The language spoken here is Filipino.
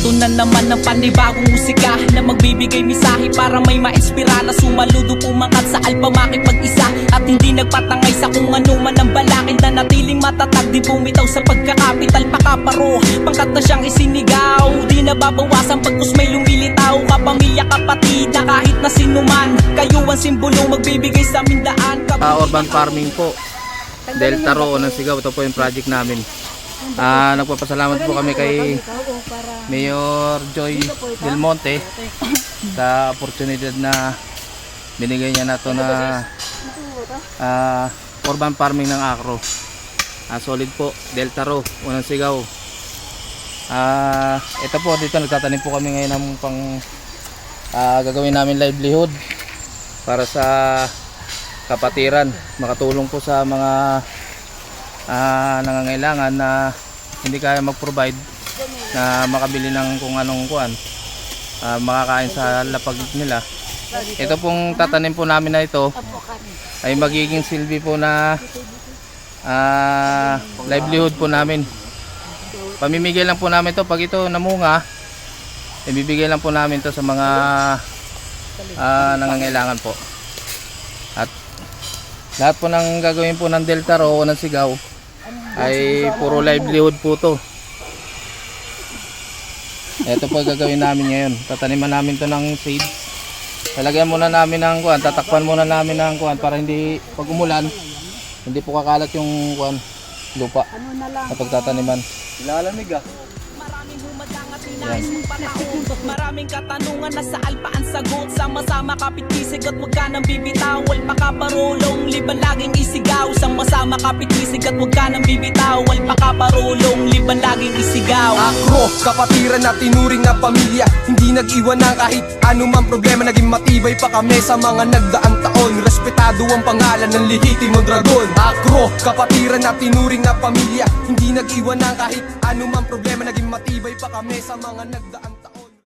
Ito na naman ang panibagong musika na magbibigay misahe para may ma-inspira na sumaludo pumakat sa alpa makipag-isa at hindi nagpatangay sa kung ano man ang balakid na natiling matatag di bumitaw sa pagkakapital pakaparo pangkat na siyang isinigaw di nababawasan pagkus may lumilitaw kapamilya kapatid na kahit na sinuman kayo ang simbolo magbibigay sa amin daan urban farming po Delta Ro ng Sigaw. Ito po yung project namin. Nagpapasalamat po kami kay Mayor Joy Del Monte sa oportunidad na binigay niya na to na urban farming ng Acro. Solid po, Delta Ro, unang Sigaw. Ito po, dito nagtatanim po kami ngayon ng pang gagawin namin livelihood para sa kapatiran, makatulong po sa mga nangangailangan na hindi kaya mag-provide na makabili ng kung anong kuan makakain sa lapag nila. Ito pong tatanim po namin na ito ay magiging silbi po na livelihood po namin. Pamimigay lang po namin to pag ito namunga, ibibigay lang po namin to sa mga nangangailangan po. At lahat po ng gagawin po ng Delta Ro o ng Sigaw ay puro livelihood po to. Ito po gagawin namin ngayon. Tataniman namin to ng seeds. Talagyan muna namin ng kuan, tatakpan muna namin ng kuan para hindi pag umulan hindi po kakalat yung kuan lupa kapag tataniman. Lalamig ah. Maraming humadang at hinais mong pataon maraming katanungan na sa alpaan sagot sama-sama kapit-kisig at huwag ka nang bibitaw wal pakaparulong liban laging isigaw sama-sama kapit-kisig at huwag ka nang bibitaw wal pakaparulong liban laging isigaw. Acro, kapatiran na tinuring na pamilya hindi nag-iwan na kahit anumang problema naging matibay pa kami sa mga nagdaang taon respetado ang pangalan ng lehitimong dragon. Acro, kapatiran na tinuring na pamilya hindi nag-iwan na kahit anumang problema naging matibay pa kami sa mga nagdaang